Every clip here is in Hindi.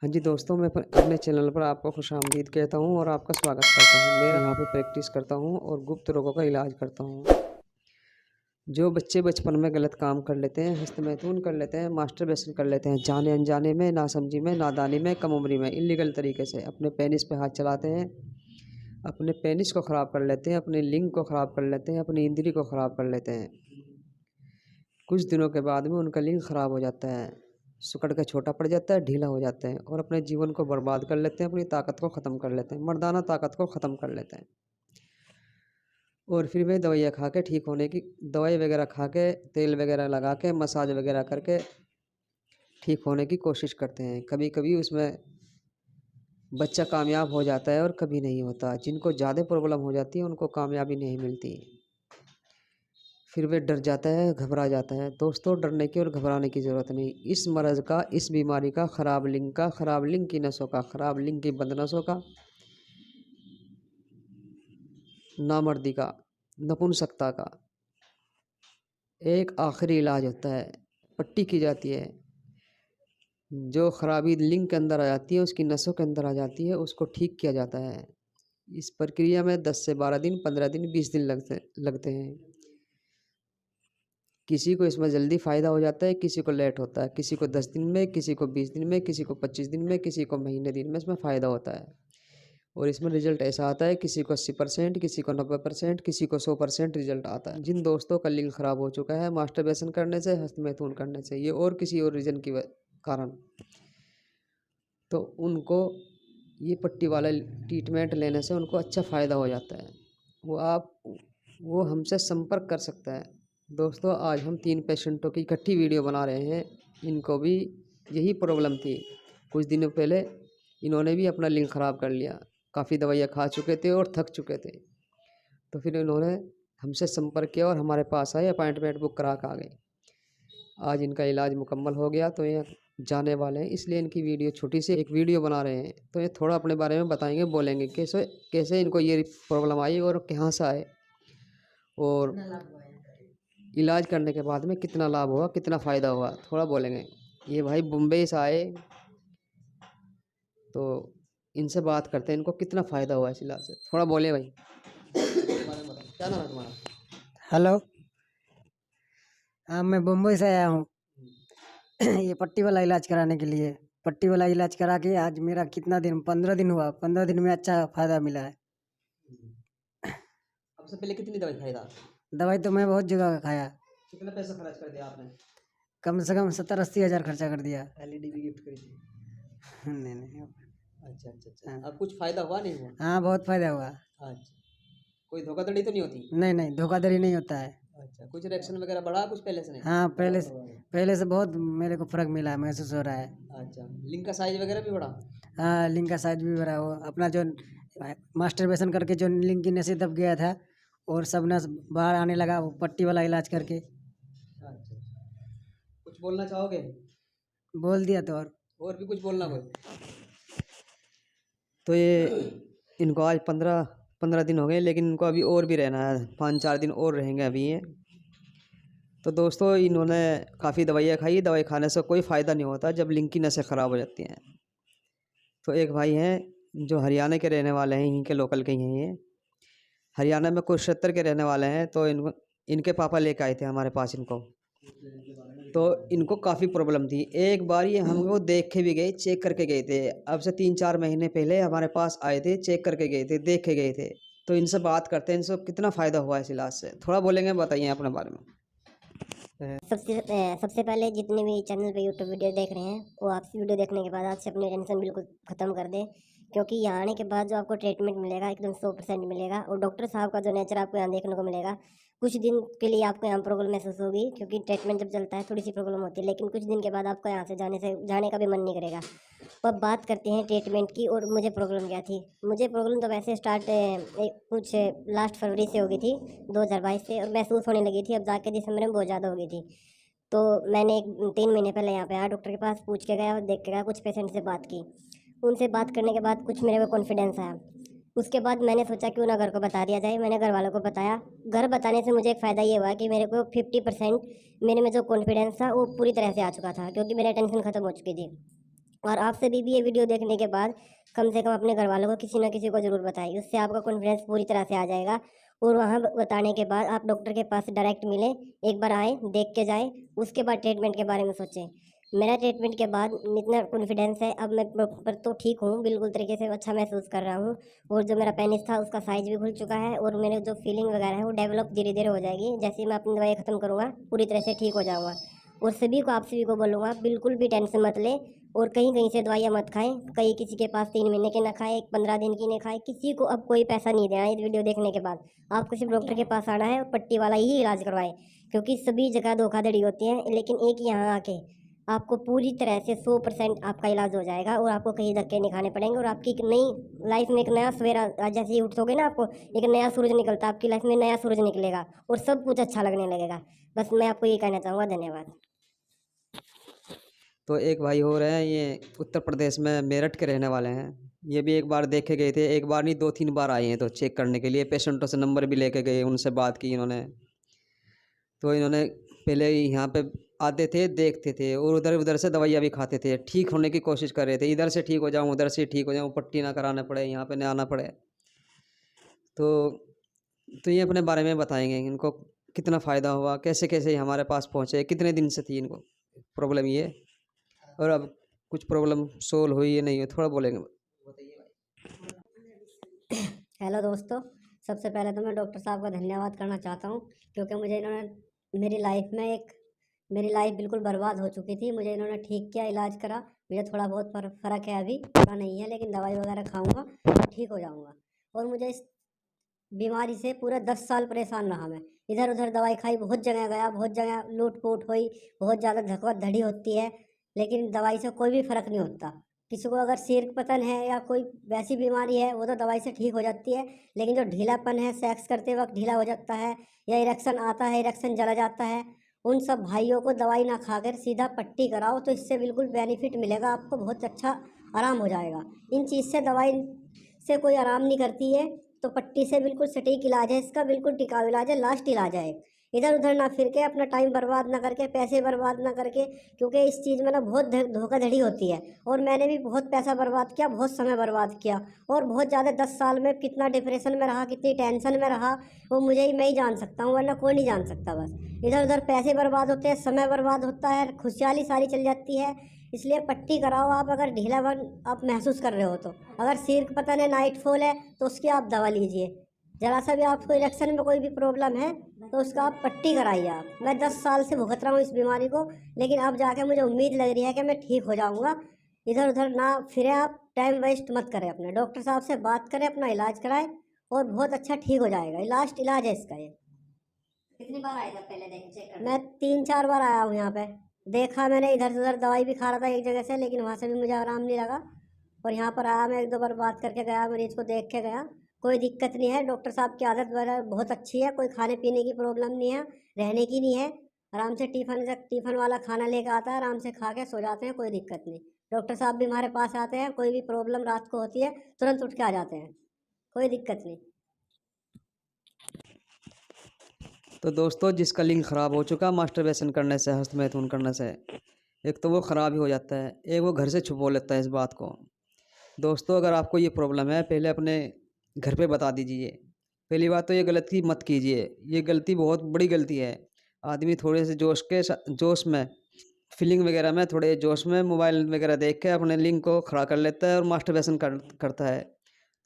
हाँ जी दोस्तों, मैं अपने चैनल पर आपको खुशामदीद कहता हूँ और आपका स्वागत करता हूँ। मैं यहाँ पे प्रैक्टिस करता हूँ और गुप्त रोगों का इलाज करता हूँ। जो बच्चे बचपन में गलत काम कर लेते हैं, हस्तमैथुन कर लेते हैं, मास्टरबेशन कर लेते हैं, जाने अनजाने में, नासमझी में, नादानी में, कम उम्री में, इल्लीगल तरीके से अपने पेनिस पे हाथ चलाते हैं, अपने पेनिस को ख़राब कर लेते हैं, अपने लिंग को ख़राब कर लेते हैं, अपनी इंद्री को ख़राब कर लेते हैं। कुछ दिनों के बाद में उनका लिंग ख़राब हो जाता है, सिकुड़ के छोटा पड़ जाता है, ढीला हो जाते हैं और अपने जीवन को बर्बाद कर लेते हैं, अपनी ताकत को ख़त्म कर लेते हैं, मर्दाना ताकत को ख़त्म कर लेते हैं। और फिर वे दवाइयाँ खा के ठीक होने की दवाई वगैरह खा के, तेल वगैरह लगा के, मसाज वगैरह करके ठीक होने की कोशिश करते हैं। कभी कभी उसमें बच्चा कामयाब हो जाता है और कभी नहीं होता। जिनको ज़्यादा प्रॉब्लम हो जाती है उनको कामयाबी नहीं मिलती। फिर वे डर जाता है, घबरा जाता है। दोस्तों, डरने की और घबराने की ज़रूरत नहीं। इस मर्ज़ का, इस बीमारी का, ख़राब लिंग का, ख़राब लिंग की नसों का, ख़राब लिंग की बंद नसों का, नामर्दी का, नपुंसकता का एक आखिरी इलाज होता है। पट्टी की जाती है। जो खराबी लिंग के अंदर आ जाती है, उसकी नसों के अंदर आ जाती है, उसको ठीक किया जाता है। इस प्रक्रिया में 10 से 12 दिन, 15 दिन, 20 दिन लगते हैं। किसी को इसमें जल्दी फ़ायदा हो जाता है, किसी को लेट होता है, किसी को 10 दिन में, किसी को 20 दिन में, किसी को 25 दिन में, किसी को महीने दिन में इसमें फ़ायदा होता है। और इसमें रिजल्ट ऐसा आता है, किसी को 80%, किसी को 90%, किसी को 100% रिजल्ट आता है। जिन दोस्तों का लिंग ख़राब हो चुका है मास्टरबेशन करने से, हस्तमैथुन करने से, ये और किसी और रीज़न की कारण, तो उनको ये पट्टी वाला ट्रीटमेंट लेने से उनको अच्छा फ़ायदा हो जाता है। वो हमसे संपर्क कर सकता है। दोस्तों, आज हम 3 पेशेंटों की इकट्ठी वीडियो बना रहे हैं। इनको भी यही प्रॉब्लम थी। कुछ दिनों पहले इन्होंने भी अपना लिंग ख़राब कर लिया। काफ़ी दवाइयाँ खा चुके थे और थक चुके थे। तो फिर इन्होंने हमसे संपर्क किया और हमारे पास आए, अपॉइंटमेंट बुक करा के आ गए। आज इनका इलाज मुकम्मल हो गया, तो ये जाने वाले हैं, इसलिए इनकी वीडियो छोटी सी एक वीडियो बना रहे हैं। तो ये थोड़ा अपने बारे में बताएंगे, बोलेंगे कैसे कैसे इनको ये प्रॉब्लम आई और कहाँ से आए और इलाज करने के बाद में कितना लाभ हुआ, कितना फ़ायदा हुआ, थोड़ा बोलेंगे। ये भाई मुंबई से आए, तो इनसे बात करते हैं, इनको कितना फ़ायदा हुआ इस इलाज से। थोड़ा बोले भाई। क्या नाम है तुम्हारा? हेलो। हाँ, मैं मुंबई से आया हूँ ये पट्टी वाला इलाज कराने के लिए। पट्टी वाला इलाज करा के आज मेरा कितना दिन, 15 दिन हुआ। 15 दिन में अच्छा फायदा मिला है। सबसे पहले कितनी दवाई खाई था? दवाई तो मैं बहुत जगह का खाया। कितना पैसा खर्च कर दिया आपने? कम से कम 70-80 हज़ार खर्चा कर दिया। एलईडी भी गिफ्ट करी थी? नहीं नहीं। अच्छा अच्छा अच्छा। हाँ, अब कुछ फायदा हुआ नहीं हुआ? हाँ, बहुत फायदा हुआ। अच्छा। कोई धोखाधड़ी तो नहीं होती? नहीं नहीं, धोखाधड़ी नहीं होता है। अच्छा, कुछ रिएक्शन वगैरह बढ़ा कुछ पहले से नहीं? हाँ, पहले से बहुत मेरे को फ़र्क मिला, महसूस हो रहा है। अच्छा, लिंग का साइज वगैरह भी बढ़ा? हाँ, लिंग का साइज भी बढ़ा हो। अपना जो मास्टरबेशन करके जो लिंग की नसें दब गया था और सब नस बाहर आने लगा, वो पट्टी वाला इलाज करके। अच्छा अच्छा। कुछ बोलना चाहोगे? बोल दिया तो। और भी कुछ बोलना कोई? तो ये इनको आज 15 दिन हो गए, लेकिन इनको अभी और भी रहना है, 5-4 दिन और रहेंगे अभी ये। तो दोस्तों, इन्होंने काफ़ी दवाइयाँ खाई, दवाई खाने से कोई फ़ायदा नहीं होता जब लिंग की नसें ख़राब हो जाती हैं। तो एक भाई हैं जो हरियाणा के रहने वाले हैं, यहीं के लोकल के ही हैं ये। हरियाणा में कुरुक्षेत्र के रहने वाले हैं। तो इनके पापा लेके आए थे हमारे पास इनको। तो इनको काफ़ी प्रॉब्लम थी। एक बार ये हमको देख के भी गए, चेक करके गए थे। अब से 3-4 महीने पहले हमारे पास आए थे, चेक करके गए थे, देख के गए थे। तो इनसे बात करते हैं, इनसे कितना फ़ायदा हुआ इस इलाज से, थोड़ा बोलेंगे, बताइए अपने बारे में। सबसे पहले जितने भी चैनल पे यूट्यूब वीडियो देख रहे हैं, वो आपसे वीडियो देखने के बाद आज से अपनी टेंशन बिल्कुल ख़त्म कर दें। क्योंकि यहाँ आने के बाद जो आपको ट्रीटमेंट मिलेगा एकदम 100% मिलेगा। और डॉक्टर साहब का जो नेचर आपको यहाँ देखने को मिलेगा, कुछ दिन के लिए आपको यहाँ प्रॉब्लम महसूस होगी, क्योंकि ट्रीटमेंट जब चलता है थोड़ी सी प्रॉब्लम होती है, लेकिन कुछ दिन के बाद आपको यहाँ से जाने का भी मन नहीं करेगा। तो अब बात करते हैं ट्रीटमेंट की। और मुझे प्रॉब्लम क्या थी? मुझे प्रॉब्लम तो वैसे स्टार्ट कुछ लास्ट फरवरी से हो गई थी, 2022 से, और महसूस होने लगी थी अब जाके दिसंबर में बहुत ज़्यादा हो गई थी। तो मैंने 3 महीने पहले यहाँ पे आया, डॉक्टर के पास पूछ के गया और देख के गया, कुछ पेशेंट से बात की। उनसे बात करने के बाद कुछ मेरे को कॉन्फिडेंस आया। उसके बाद मैंने सोचा क्यों ना घर को बता दिया जाए। मैंने घर वालों को बताया। घर बताने से मुझे एक फ़ायदा ये हुआ कि मेरे को 50% मेरे में जो कॉन्फिडेंस था वो पूरी तरह से आ चुका था, क्योंकि मेरा टेंशन ख़त्म हो चुकी थी। और आप सभी भी ये वीडियो देखने के बाद कम से कम अपने घर वालों को किसी ना किसी को ज़रूर बताएं, उससे आपका कॉन्फिडेंस पूरी तरह से आ जाएगा। और वहाँ बताने के बाद आप डॉक्टर के पास डायरेक्ट मिलें, एक बार आएँ, देख के जाएँ, उसके बाद ट्रीटमेंट के बारे में सोचें। मेरा ट्रीटमेंट के बाद इतना कॉन्फिडेंस है, अब मैं प्रॉपर तो ठीक हूँ, बिल्कुल तरीके से अच्छा महसूस कर रहा हूँ। और जो मेरा पेनिस था उसका साइज़ भी खुल चुका है, और मेरे जो फीलिंग वगैरह है वो डेवलप धीरे धीरे हो जाएगी। जैसे ही मैं अपनी दवाई ख़त्म करूँगा पूरी तरह से ठीक हो जाऊँगा। और सभी को, आप सभी को बोलूँगा, बिल्कुल भी टेंशन मत लें और कहीं कहीं से दवाइयाँ मत खाएं। कहीं किसी के पास 3 महीने की ना खाएं, 15 दिन की ना खाएं। किसी को अब कोई पैसा नहीं देना है। इस वीडियो देखने के बाद आपको सिर्फ डॉक्टर के पास आना है और पट्टी वाला ही इलाज करवाएं, क्योंकि सभी जगह धोखाधड़ी होती है। लेकिन एक यहाँ आके आपको पूरी तरह से 100% आपका इलाज हो जाएगा और आपको कहीं धक्के नहीं खाने पड़ेंगे। और आपकी एक नई लाइफ में एक नया सवेरा, जैसे ही उठोगे ना, आपको एक नया सूरज निकलता है, आपकी लाइफ में नया सूरज निकलेगा और सब कुछ अच्छा लगने लगेगा। बस मैं आपको ये कहना चाहूँगा। धन्यवाद। तो एक भाई हो रहे हैं, ये उत्तर प्रदेश में मेरठ के रहने वाले हैं। ये भी एक बार देखे गए थे, एक बार नहीं 2-3 बार आए हैं तो चेक करने के लिए। पेशेंटों से नंबर भी लेके गए, उनसे बात की इन्होंने। तो इन्होंने पहले यहाँ पे आते थे, देखते थे और उधर उधर से दवाइयाँ भी खाते थे, ठीक होने की कोशिश कर रहे थे। इधर से ठीक हो जाऊँ, उधर से ठीक हो जाऊँ, पट्टी ना कराना पड़े, यहाँ पे ना आना पड़े। तो ये अपने बारे में बताएंगे, इनको कितना फ़ायदा हुआ, कैसे कैसे हमारे पास पहुँचे, कितने दिन से थी इनको प्रॉब्लम ये, और अब कुछ प्रॉब्लम सोल्व हुई है नहीं हुई, थोड़ा बोलेंगे। हेलो दोस्तों, सबसे पहले तो मैं डॉक्टर साहब का धन्यवाद करना चाहता हूँ, क्योंकि मुझे इन्होंने मेरी लाइफ बिल्कुल बर्बाद हो चुकी थी। मुझे इन्होंने ठीक किया, इलाज करा। मुझे थोड़ा बहुत फ़र्क है, अभी थोड़ा नहीं है, लेकिन दवाई वगैरह खाऊंगा तो ठीक हो जाऊंगा। और मुझे इस बीमारी से पूरा 10 साल परेशान रहा मैं। इधर उधर दवाई खाई, बहुत जगह गया, बहुत जगह लूट पोट हुई, बहुत ज़्यादा धकवा धड़ी होती है, लेकिन दवाई से कोई भी फ़र्क नहीं होता। किसी को अगर सिर पतन है या कोई वैसी बीमारी है, वो तो दवाई से ठीक हो जाती है। लेकिन जो ढीलापन है, सेक्स करते वक्त ढीला हो जाता है, या इरेक्शन आता है, इरेक्शन जला जाता है, उन सब भाइयों को दवाई ना खाकर सीधा पट्टी कराओ, तो इससे बिल्कुल बेनिफिट मिलेगा आपको, बहुत अच्छा आराम हो जाएगा। इन चीज़ से, दवाई से कोई आराम नहीं करती है, तो पट्टी से बिल्कुल सटीक इलाज है इसका, बिल्कुल टिकाऊ इलाज है, लास्ट इलाज है। इधर उधर ना फिर के, अपना टाइम बर्बाद ना करके, पैसे बर्बाद ना करके, क्योंकि इस चीज़ में ना बहुत धोखाधड़ी होती है। और मैंने भी बहुत पैसा बर्बाद किया, बहुत समय बर्बाद किया, और बहुत ज़्यादा 10 साल में कितना डिप्रेशन में रहा, कितनी टेंशन में रहा, वो मैं ही जान सकता हूँ, वरना कोई नहीं जान सकता। बस इधर उधर पैसे बर्बाद होते हैं, समय बर्बाद होता है, खुशहाली सारी चल जाती है। इसलिए पट्टी कराओ आप, अगर ढीलापन आप महसूस कर रहे हो तो। अगर सिर पतन है, नाइट फॉल है, तो उसकी आप दवा लीजिए। ज़रा सा भी आपको इरेक्शन में कोई भी प्रॉब्लम है तो उसका आप पट्टी कराइए आप। मैं 10 साल से भुगत रहा हूँ इस बीमारी को, लेकिन अब जाके मुझे उम्मीद लग रही है कि मैं ठीक हो जाऊँगा। इधर उधर ना फिरे आप, टाइम वेस्ट मत करें, अपने डॉक्टर साहब से बात करें, अपना इलाज कराएं और बहुत अच्छा ठीक हो जाएगा। लास्ट इलाज है इसका ये। कितनी बार आए थे पहले चेक करने? मैं 3-4 बार आया हूँ यहाँ पे, देखा मैंने, इधर से उधर दवाई भी खा रहा था एक जगह से, लेकिन वहाँ से भी मुझे आराम नहीं लगा। और यहाँ पर आया, मैं 1-2 बार बात करके गया, मरीज को देख के गया। कोई दिक्कत नहीं है, डॉक्टर साहब की आदत वगैरह बहुत अच्छी है, कोई खाने पीने की प्रॉब्लम नहीं है, रहने की नहीं है। आराम से टिफ़न वाला खाना लेकर आता है, आराम से खा के सो जाते हैं, कोई दिक्कत नहीं। डॉक्टर साहब भी हमारे पास आते हैं, कोई भी प्रॉब्लम रात को होती है तुरंत उठ के आ जाते हैं, कोई दिक्कत नहीं। तो दोस्तों, जिसका लिंग ख़राब हो चुका मास्टरबेशन करने से, हस्तमैथुन करने से, एक तो वो ख़राब ही हो जाता है, एक वो घर से छुपो लेता है इस बात को। दोस्तों, अगर आपको ये प्रॉब्लम है, पहले अपने घर पे बता दीजिए। पहली बात तो ये गलती मत कीजिए, ये गलती बहुत बड़ी गलती है। आदमी थोड़े से जोश में, फीलिंग वगैरह में, थोड़े जोश में मोबाइल वगैरह देख के अपने लिंग को खड़ा कर लेता है और मास्टरबेशन करता है,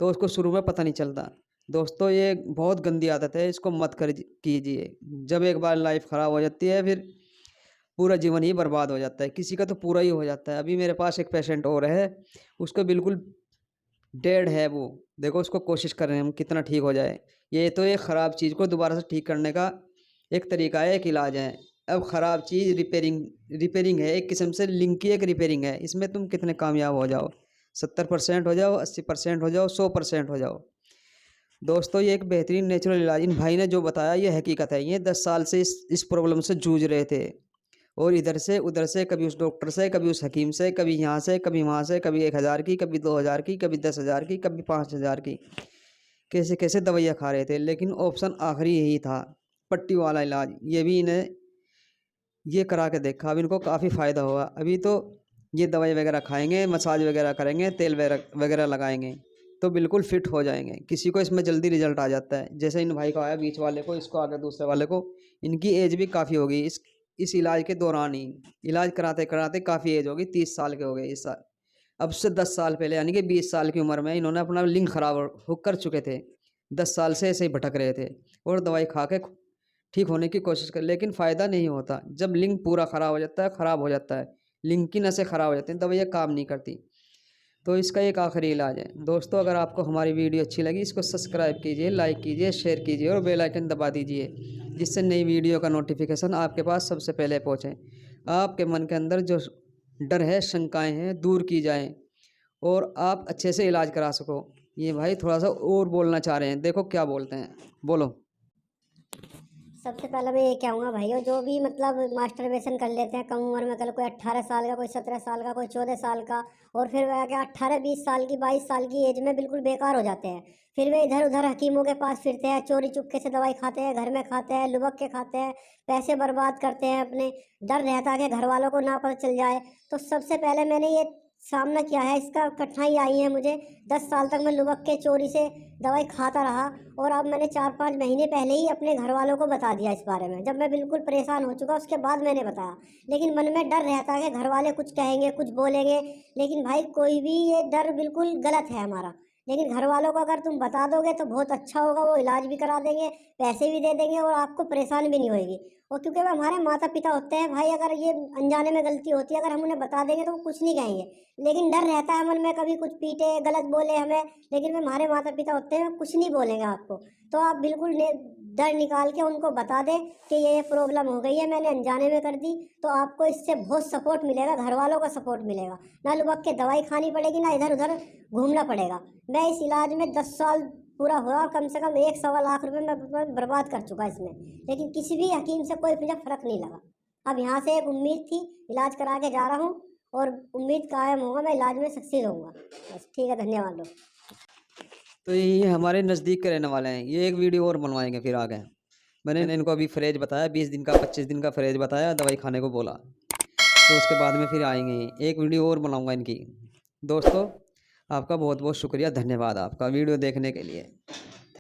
तो उसको शुरू में पता नहीं चलता। दोस्तों, ये बहुत गंदी आदत है, इसको मत कीजिए। जब एक बार लाइफ ख़राब हो जाती है, फिर पूरा जीवन ही बर्बाद हो जाता है, किसी का तो पूरा ही हो जाता है। अभी मेरे पास एक पेशेंट और है, उसको बिल्कुल डेड है वो, देखो उसको कोशिश कर रहे हैं हम कितना ठीक हो जाए। ये तो एक ख़राब चीज़ को दोबारा से ठीक करने का एक तरीका है, एक इलाज है। अब ख़राब चीज़ रिपेयरिंग है, एक किस्म से लिंक की एक रिपेयरिंग है। इसमें तुम कितने कामयाब हो जाओ, 70% हो जाओ, 80% हो जाओ, 100% हो जाओ। दोस्तों, ये एक बेहतरीन नेचुरल इलाज, इन भाई ने जो बताया ये हकीकत है। ये 10 साल से इस प्रॉब्लम से जूझ रहे थे, और इधर से उधर से, कभी उस डॉक्टर से, कभी उस हकीम से, कभी यहाँ से, कभी वहाँ से, कभी 1000 की, कभी 2000 की, कभी 10,000 की, कभी 5000 की, कैसे कैसे दवाइयाँ खा रहे थे। लेकिन ऑप्शन आखिरी यही था, पट्टी वाला इलाज। ये भी इन्हें ये करा के देखा, अब इनको काफ़ी फ़ायदा हुआ। अभी तो ये दवाई वगैरह खाएंगे, मसाज वगैरह करेंगे, तेल वगैरह लगाएंगे तो बिल्कुल फिट हो जाएंगे। किसी को इसमें जल्दी रिजल्ट आ जाता है, जैसे इन भाई को आया, बीच वाले को, इसको आगे दूसरे वाले को। इनकी एज भी काफ़ी हो गई, इस इलाज के दौरान ही इलाज कराते कराते काफ़ी एज हो गई, 30 साल के हो गए इस साल। अब से 10 साल पहले यानी कि 20 साल की उम्र में इन्होंने अपना लिंग खराब हो कर चुके थे। 10 साल से ऐसे ही भटक रहे थे और दवाई खा के ठीक होने की कोशिश कर, लेकिन फ़ायदा नहीं होता। जब लिंग पूरा ख़राब हो जाता है, ख़राब हो जाता है, लिंग की नसें ख़राब हो जाती हैं, दवाइयाँ काम नहीं करती। तो इसका एक आखिरी इलाज है। दोस्तों, अगर आपको हमारी वीडियो अच्छी लगी, इसको सब्सक्राइब कीजिए, लाइक कीजिए, शेयर कीजिए और बेल आइकन दबा दीजिए, जिससे नई वीडियो का नोटिफिकेशन आपके पास सबसे पहले पहुँचे। आपके मन के अंदर जो डर है, शंकाएँ हैं, दूर की जाएँ और आप अच्छे से इलाज करा सको। ये भाई थोड़ा सा और बोलना चाह रहे हैं, देखो क्या बोलते हैं, बोलो। सबसे पहले मैं ये कहूँगा भाइयों, जो भी मतलब मास्टरबेशन कर लेते हैं कम उम्र में, कल कोई 18 साल का, कोई 17 साल का, कोई 14 साल का, और फिर वह क्या 18-20 साल की, 22 साल की एज में बिल्कुल बेकार हो जाते हैं। फिर वे इधर उधर हकीमों के पास फिरते हैं, चोरी चुपके से दवाई खाते हैं, घर में खाते हैं, लुबक के खाते हैं, पैसे बर्बाद करते हैं अपने। डर रहता है कि घर वालों को ना पता चल जाए। तो सबसे पहले मैंने ये सामना किया है, इसका कठिनाई आई है मुझे। 10 साल तक मैं लुबक के चोरी से दवाई खाता रहा और अब मैंने 4-5 महीने पहले ही अपने घर वालों को बता दिया इस बारे में। जब मैं बिल्कुल परेशान हो चुका उसके बाद मैंने बताया, लेकिन मन में डर रहता है कि घर वाले कुछ कहेंगे, कुछ बोलेंगे। लेकिन भाई कोई भी, ये डर बिल्कुल गलत है हमारा। लेकिन घर वालों को अगर तुम बता दोगे तो बहुत अच्छा होगा, वो इलाज भी करा देंगे, पैसे भी दे देंगे और आपको परेशान भी नहीं होएगी। और क्योंकि वो हमारे माता पिता होते हैं भाई, अगर ये अनजाने में गलती होती है, अगर हम उन्हें बता देंगे तो वो कुछ नहीं कहेंगे। लेकिन डर रहता है मन में, कभी कुछ पीटे, गलत बोले हमें, लेकिन वे हमारे माता पिता होते हैं, कुछ नहीं बोलेंगे आपको। तो आप बिल्कुल डर निकाल के उनको बता दें कि ये प्रॉब्लम हो गई है, मैंने अनजाने में कर दी, तो आपको इससे बहुत सपोर्ट मिलेगा, घर वालों का सपोर्ट मिलेगा। ना लुबक के दवाई खानी पड़ेगी, ना इधर उधर घूमना पड़ेगा। मैं इस इलाज में 10 साल पूरा हुआ और कम से कम 1-1.25 लाख रुपए मैं बर्बाद कर चुका इसमें, लेकिन किसी भी हकीम से कोई मुझे फ़र्क नहीं लगा। अब यहाँ से एक उम्मीद थी, इलाज करा के जा रहा हूँ और उम्मीद कायम होगा, मैं इलाज में सक्सेस होऊंगा। बस ठीक है, धन्यवाद लोग। तो ये हमारे नज़दीक के रहने वाले हैं, ये एक वीडियो और बनवाएंगे फिर आगे। मैंने इनको अभी फ्रेज बताया, 20 दिन का, 25 दिन का फ्रेज बताया, दवाई खाने को बोला, तो उसके बाद में फिर आएंगे, एक वीडियो और बनाऊंगा इनकी। दोस्तों, आपका बहुत बहुत शुक्रिया, धन्यवाद आपका वीडियो देखने के लिए।